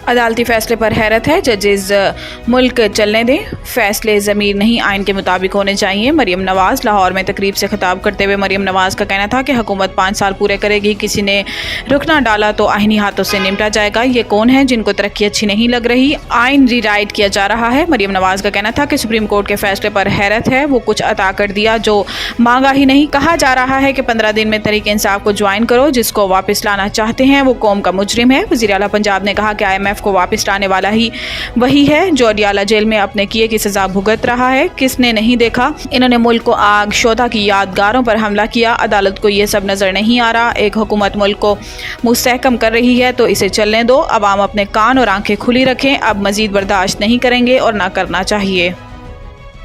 عدالتی فیصلے پر حیرت ہے، ججز ملک چلنے دیں، فیصلے ضمیر نہیں آئین کے مطابق ہونے چاہیے۔ مریم نواز لاہور میں تقریب سے خطاب کرتے ہوئے مریم نواز کا کہنا تھا کہ حکومت 5 سال پورے کرے گی، کسی نے رخ نہ ڈالا تو آئینی ہاتھوں سے نمٹا جائے گا۔ یہ کون ہے جن کو ترقی اچھی نہیں لگ رہی؟ آئین ری رائٹ کیا جا رہا ہے۔ مریم نواز کا کہنا تھا کہ سپریم کورٹ کے فیصلے پر حیرت ہے، وہ کچھ عطا کر دیا جو مانگا ہی نہیں۔ کہا جا رہا ہے کہ 15 دن میں تحریک انصاف کو جوائن کرو، جس کو واپس لانا چاہتے ہیں وہ قوم کا مجرم ہے۔ وزیر اعلیٰ پنجاب نے کہا کہ IMF کو واپس لانے والا ہی وہی ہے جو اڈیالہ جیل میں اپنے کیے کی سزا بھگت رہا ہے۔ کس نے نہیں دیکھا؟ انہوں نے ملک کو آگ شودا کی یادگاروں پر حملہ کیا۔ عدالت کو یہ سب نظر نہیں آ رہا۔ ایک حکومت ملک کو مستحکم کر رہی ہے تو اسے چلنے دو۔ عوام اپنے کان اور آنکھیں کھلی رکھیں، اب مزید برداشت نہیں کریں گے اور نہ کرنا چاہیے۔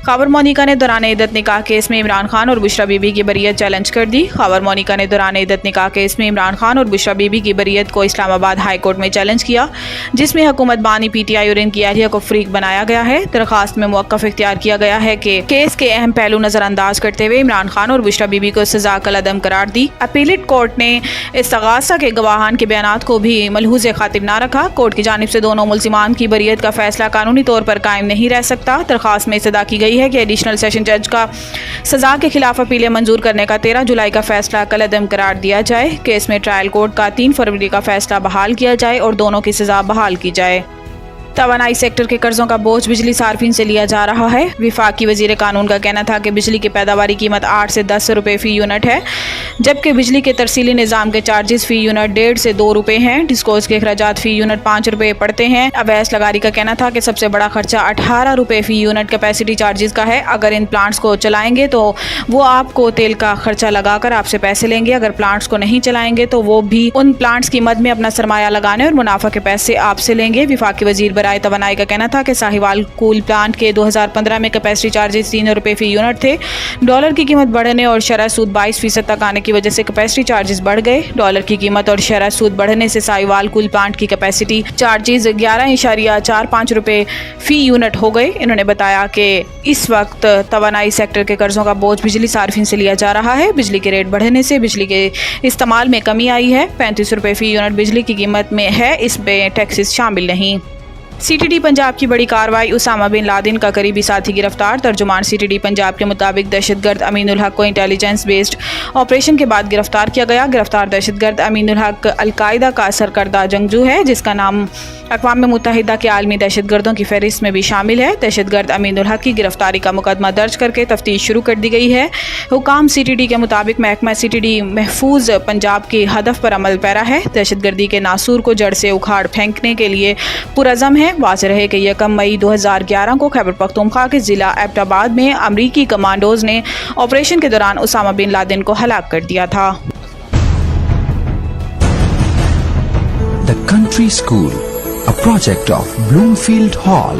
خاور مونیکا نے دوران عدت نکاح کیس میں عمران خان اور بشریٰ بی بی کی بریت چیلنج کر دی۔ خاور مونیکا نے دوران عدت نکاح کیس میں عمران خان اور بشریٰ بی بی کی بریت کو اسلام آباد ہائی کورٹ میں چیلنج کیا، جس میں حکومت بانی PTI اور ان کی اہلیہ کو فریق بنایا گیا ہے۔ درخواست میں موقف اختیار کیا گیا ہے کہ کیس کے اہم پہلو نظر انداز کرتے ہوئے عمران خان اور بشریٰ بی بی کو سزا کالعدم قرار دی۔ اپیلیٹ کورٹ نے استغاثہ کے گواہان کے بیانات کو بھی ملحوظ خاطر نہ رکھا۔ کورٹ کی جانب سے دونوں ملزمان کی بریت کا فیصلہ قانونی طور پر قائم نہیں رہ سکتا۔ درخواست میں استدعا کی گئی ہے کہ ایڈیشنل سیشن جج کا سزا کے خلاف اپیلیں منظور کرنے کا 13 جولائی کا فیصلہ کالعدم قرار دیا جائے۔ کیس میں ٹرائل کورٹ کا 3 فروری کا فیصلہ بحال کیا جائے اور دونوں کی سزا بحال کی جائے۔ توانائی سیکٹر کے قرضوں کا بوجھ بجلی صارفین سے لیا جا رہا ہے۔ وفاقی وزیر قانون کا کہنا تھا کہ بجلی کی پیداواری قیمت 8 سے 10 روپے فی یونٹ ہے، جبکہ بجلی کے ترسیلی نظام کے چارجز فی یونٹ 1.5 سے 2 روپے ہیں۔ ڈسکوز کے اخراجات فی یونٹ 5 روپے پڑتے ہیں۔ اویس لغاری کا کہنا تھا کہ سب سے بڑا خرچہ 18 روپے فی یونٹ کیپیسٹی چارجز کا ہے۔ اگر ان پلانٹس کو چلائیں گے تو وہ آپ کو تیل کا خرچہ لگا کر آپ سے پیسے لیں گے، اگر پلانٹس کو نہیں چلائیں گے تو وہ بھی ان پلانٹس کی مد میں اپنا سرمایہ لگانے اور منافع کے پیسے آپ سے لیں گے۔ وفاقی وزیر برائے توانائی کا کہنا تھا کہ ساہیوال کول پلانٹ کے 2015 میں کیپیسٹی چارجز 3 روپے فی یونٹ تھے۔ ڈالر کی قیمت بڑھنے اور شرح سود 22% تک آنے کی وجہ سے کیپیسٹی چارجز بڑھ گئے۔ ڈالر کی قیمت اور شرح سود بڑھنے سے ساہیوال کول پلانٹ کی کیپیسٹی چارجز 11.45 روپے فی یونٹ ہو گئے۔ انہوں نے بتایا کہ اس وقت توانائی سیکٹر کے قرضوں کا بوجھ بجلی صارفین سے لیا جا رہا ہے۔ بجلی کے ریٹ بڑھنے سے بجلی کے استعمال میں کمی آئی ہے۔ 35 روپے فی یونٹ بجلی کی قیمت میں ہے، اس میں ٹیکسز شامل نہیں۔ CTD پنجاب کی بڑی کارروائی، اسامہ بن لادن کا قریبی ساتھی گرفتار۔ ترجمان CTD پنجاب کے مطابق دہشت گرد امین الحق کو انٹیلیجنس بیسڈ آپریشن کے بعد گرفتار کیا گیا۔ گرفتار دہشت گرد امین الحق القاعدہ کا سرکردہ جنگجو ہے، جس کا نام اقوام متحدہ کے عالمی دہشت گردوں کی فہرست میں بھی شامل ہے۔ دہشت گرد امین الحق کی گرفتاری کا مقدمہ درج کر کے تفتیش شروع کر دی گئی ہے۔ حکام CTD کے مطابق محکمہ CTD محفوظ پنجاب کے ہدف پر عمل پیرا ہے، دہشت گردی کے ناسور کو جڑ سے اکھاڑ پھینکنے کے لیے پرعزم ہے۔ واضح رہے کہ 1 مئی 2011 کو خیبر پختونخوا کے ضلع ایبٹ آباد میں امریکی کمانڈوز نے آپریشن کے دوران اسامہ بن لادن کو ہلاک کر دیا تھا۔ The Country School, a project of Bloomfield Hall.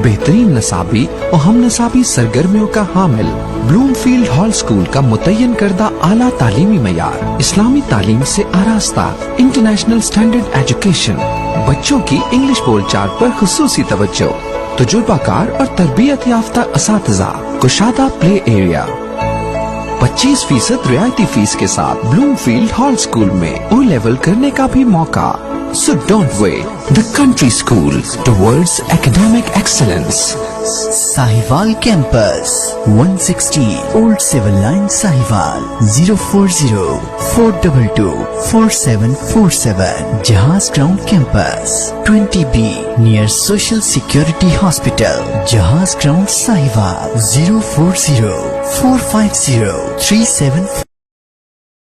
بہترین نصابی اور ہم نصابی سرگرمیوں کا حامل بلومفیلڈ ہال اسکول کا متعین کردہ اعلیٰ تعلیمی معیار، اسلامی تعلیم سے آراستہ، انٹرنیشنل سٹینڈرڈ ایجوکیشن، بچوں کی انگلش بول چال پر خصوصی توجہ، تجربہ کار اور تربیت یافتہ اساتذہ، کشادہ پلے ایریا، 25% رعایتی فیس کے ساتھ بلومفیلڈ ہال اسکول میں او لیول کرنے کا بھی موقع۔ So don't wait. The Country School towards academic excellence. Sahiwal Campus, 160 Old Civil Line, Sahiwal, 040-422-4747. Jahaz Ground Campus, 20B near Social Security Hospital, Jahaz Ground, Sahiwal, 040-450-37